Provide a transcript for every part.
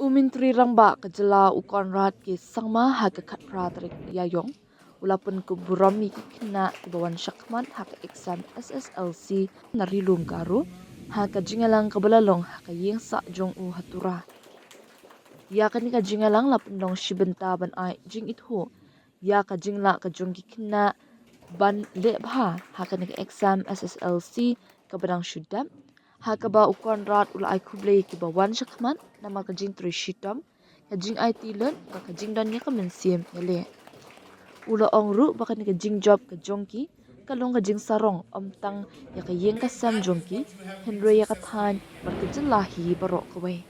Umintri rangba kejela ukonrat ki sangma haka khatpra tarik yayong. Ulapun ku burom ki khynnah ki bawan shakhmat haka eksam SSLC na Rilum Garo haka jingalang kabalalong haka yeng sa jong u hatura. Ya kani ka jingalang lapundong shibenta ban ai jing itho. Ya ka jingla ka jong ki khynnah ban lebha haka ni ka eksam SSLC kabadang syudam. Haka ba ukon rat ula ai kublei ki bawan shakhmat nama ka jing tri shitam ka jing ai tilon ka jing dan ya ka mensiem yale. Ula ong ru baka ni ka jing job ka jongki kalong ka jing sarong omtang ya ka yeng ka sam jongki henry ya ka than bar ka jin lahi barok kawai.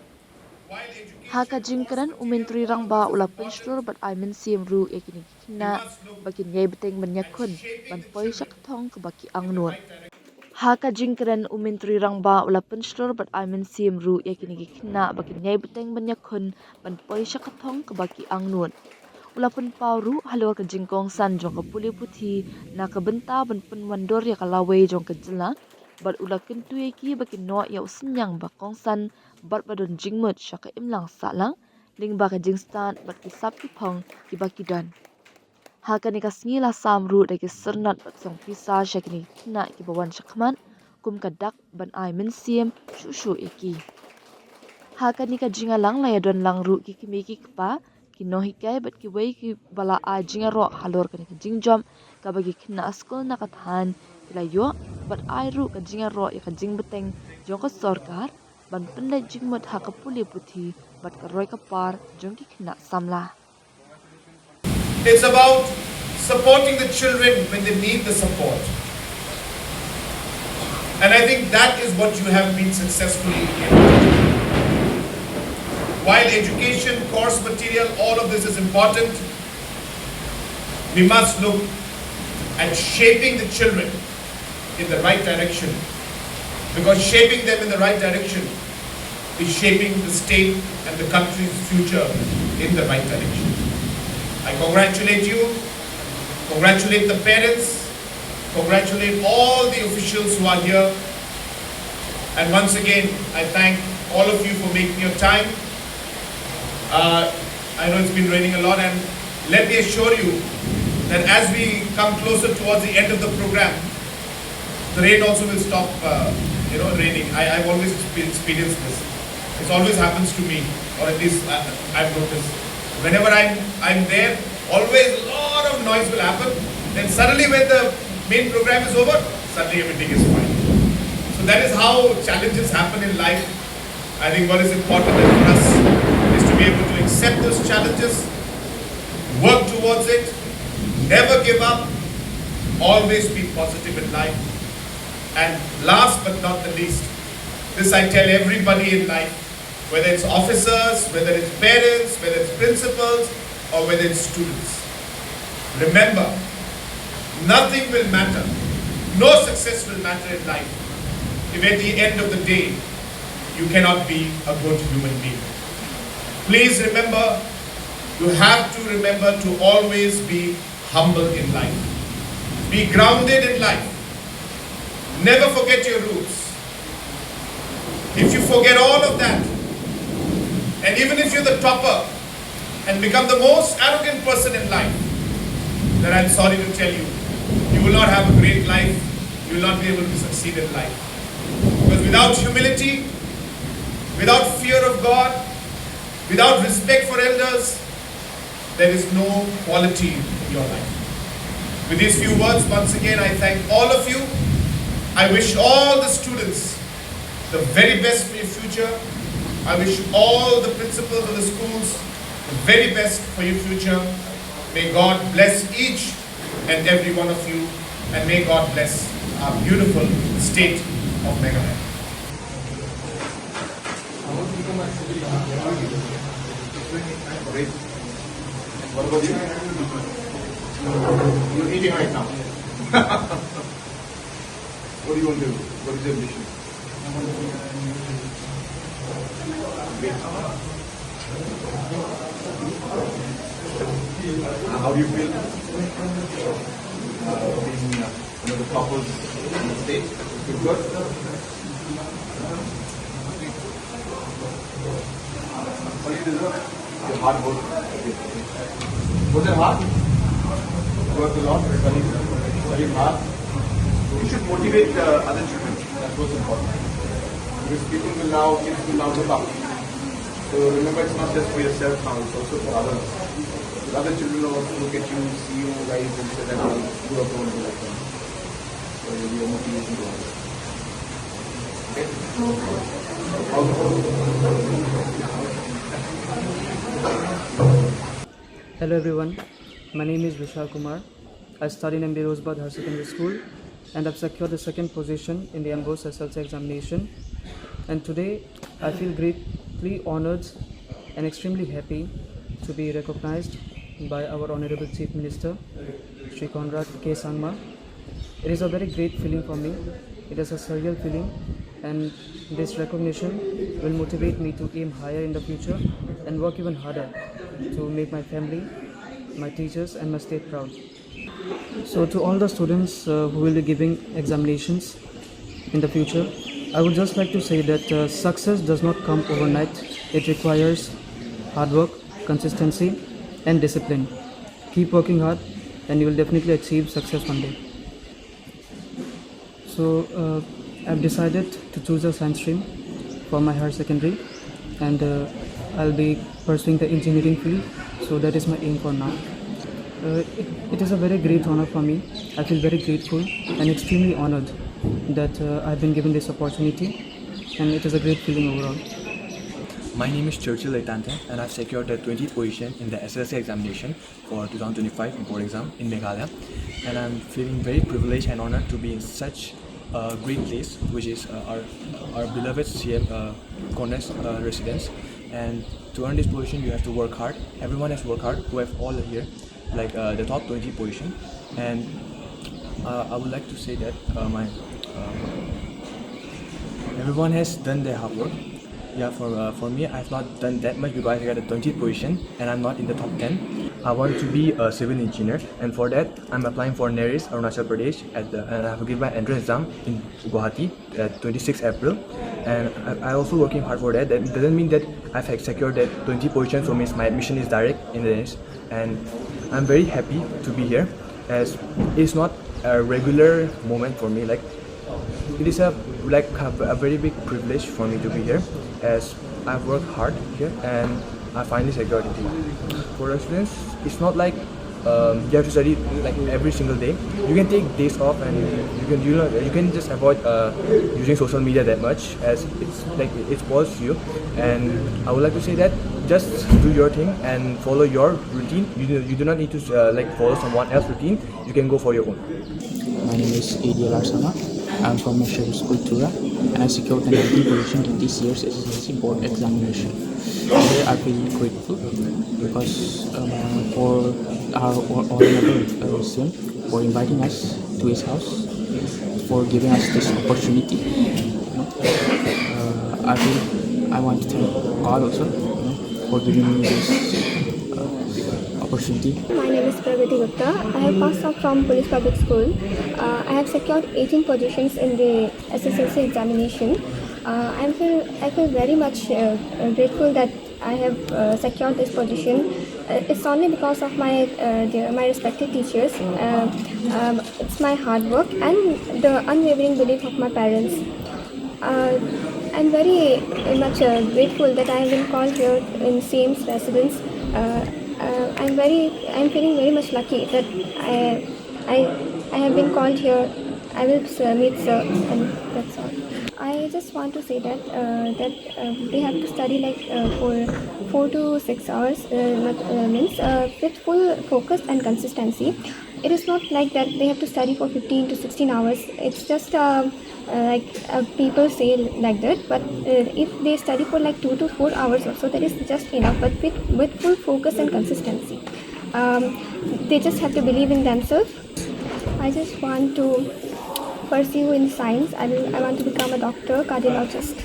Haka jing karan umintri rangba ula penslur bat ai mensiem ru ya kini khynnah bakin yai beteng banyakun ban poi shakthong ka baki angnun. Haka jingkeren umintri rangba ula penslur bat ai mensiem ru ya kini khynnah bakin yai beteng banyakun ban poi shakathong ka baki angnun. Ula pun pauru halor ka jingkong san jong ka puli puthi na ka benta ban pun wandor ya ka lawai jong ka jila bat ula kentu ya ki bakin no ya usinyang bakong san bat badon jingmut syaka imlang salang ling ba ka jingstan bat kisap ki pong ki baki dan. Haka ni kasngi la samru da ki sernat bat sang pisa syakini khynnah ki bawan shakhmat kum kadak ban ai mensiem shushu eki. Haka ni ka jingalang la yadon langru ki kimi ki kpa ki nohikai bat ki wei ki bala a jingaro halor ka ni ka jingjom ka bagi khynnah askol na kathan ila yo bat ai ru ka jingaro ya ka jingbeteng jong ka sarkar ban pendai jingmut haka puli puthi bat ka roi ka par jong ki khynnah samla. It's about supporting the children when they need the support. And I think that is what you have been successfully able to do. While education, course material, all of this is important, we must look at shaping the children in the right direction. Because shaping them in the right direction is shaping the state and the country's future in the right direction. I congratulate you, congratulate the parents, congratulate all the officials who are here. And once again, I thank all of you for making your time. I know it's been raining a lot, and let me assure you that as we come closer towards the end of the program, the rain also will stop raining. I've always experienced this. It always happens to me, or at least I've noticed. Whenever I'm there, always a lot of noise will happen. Then suddenly when the main program is over, suddenly everything is fine. So that is how challenges happen in life. I think what is important for us is to be able to accept those challenges, work towards it, never give up, always be positive in life. And last but not the least, this I tell everybody in life, whether it's officers, whether it's parents, whether it's principals, or whether it's students. Remember, nothing will matter, no success will matter in life if at the end of the day, you cannot be a good human being. Please remember, you have to remember to always be humble in life. Be grounded in life. Never forget your roots. If you forget all of that, and even if you're the topper and become the most arrogant person in life, then I'm sorry to tell you, you will not have a great life, you will not be able to succeed in life. Because without humility, without fear of God, without respect for elders, there is no quality in your life. With these few words, once again, I thank all of you. I wish all the students the very best for your future. I wish all the principals of the schools the very best for your future. May God bless each and every one of you, and may God bless our beautiful state of Meghalaya. What about you? You're eating right now. What do you want to do? What is your ambition? How do you feel being one of the toppers in the state? Feel good? What do you deserve your hard work. Was it hard? Work a lot, study hard. You should motivate other children. That's what's important. Because kids will now look up. So remember, it's not just for yourself now, it's also for others. So other children will also look at you, see you guys, and say that you are going to be like them. So you'll be a motivation to others. Okay? Hello everyone, my name is Vishal Kumar. I study in MB Rosebud Higher Secondary School and I've secured the second position in the MBOS SSLC examination. And today I feel greatly honored and extremely happy to be recognized by our Honorable Chief Minister, Shri Conrad K. Sangma. It is a very great feeling for me. It is a surreal feeling, and this recognition will motivate me to aim higher in the future and work even harder to make my family, my teachers and my state proud. So to all the students who will be giving examinations in the future, I would just like to say that success does not come overnight. It requires hard work, consistency and discipline. Keep working hard and you will definitely achieve success one day. So I've decided to choose a science stream for my higher secondary, and I'll be pursuing the engineering field, so that is my aim for now. It is a very great honor for me. I feel very grateful and extremely honored that I've been given this opportunity, and it is a great feeling overall. My name is Churchill Leitante and I've secured the 20th position in the SSLC examination for 2025 board exam in Meghalaya, and I'm feeling very privileged and honored to be in such a great place, which is our beloved CM Conrad's residence. And to earn this position you have to work hard. Everyone has worked hard who have all here, like the top 20 position. And I would like to say that everyone has done their hard work. Yeah, for me, I've not done that much because I got a 20th position and I'm not in the top 10. I want to be a civil engineer, and for that, I'm applying for NERIS, Arunachal Pradesh, and I have to give my entrance exam in Guwahati at 26 April. And I also working hard for that. That doesn't mean that I've secured that 20 position, so means my admission is direct in the NERIS. And I'm very happy to be here, as it's not a regular moment for me. Like, it is a very big privilege for me to be here, as I've worked hard here and I finally secured it. For our students, it's not like you have to study like every single day. You can take days off, and you can just avoid using social media that much, as it's like it spoils you. And I would like to say that just do your thing and follow your routine. You do not need to follow someone else's routine. You can go for your own. My name is ADL Arsama. I'm from Missionary School, Tura, and I secured the 19th position in this year's SSLC board examination. Today I feel grateful because for our honorable CM for inviting us to his house, for giving us this opportunity. I want to thank God also for giving me this opportunity. My name is Pragati Gupta. I have passed out from Police Public School. I have secured 18 positions in the SSLC examination. I feel very much grateful that I have secured this position. It's only because of my respected teachers. It's my hard work and the unwavering belief of my parents. I'm very much grateful that I have been called here in CM's residence. I'm feeling very much lucky that I have been called here. I will meet sir, and that's all. I just want to say that they have to study like for 4 to 6 hours, with full focus and consistency. It is not like that they have to study for 15 to 16 hours. It's just people say like that, but if they study for like 2 to 4 hours or so, that is just enough. But with full focus and consistency, they just have to believe in themselves. I just want to pursue in science. I want to become a doctor, cardiologist.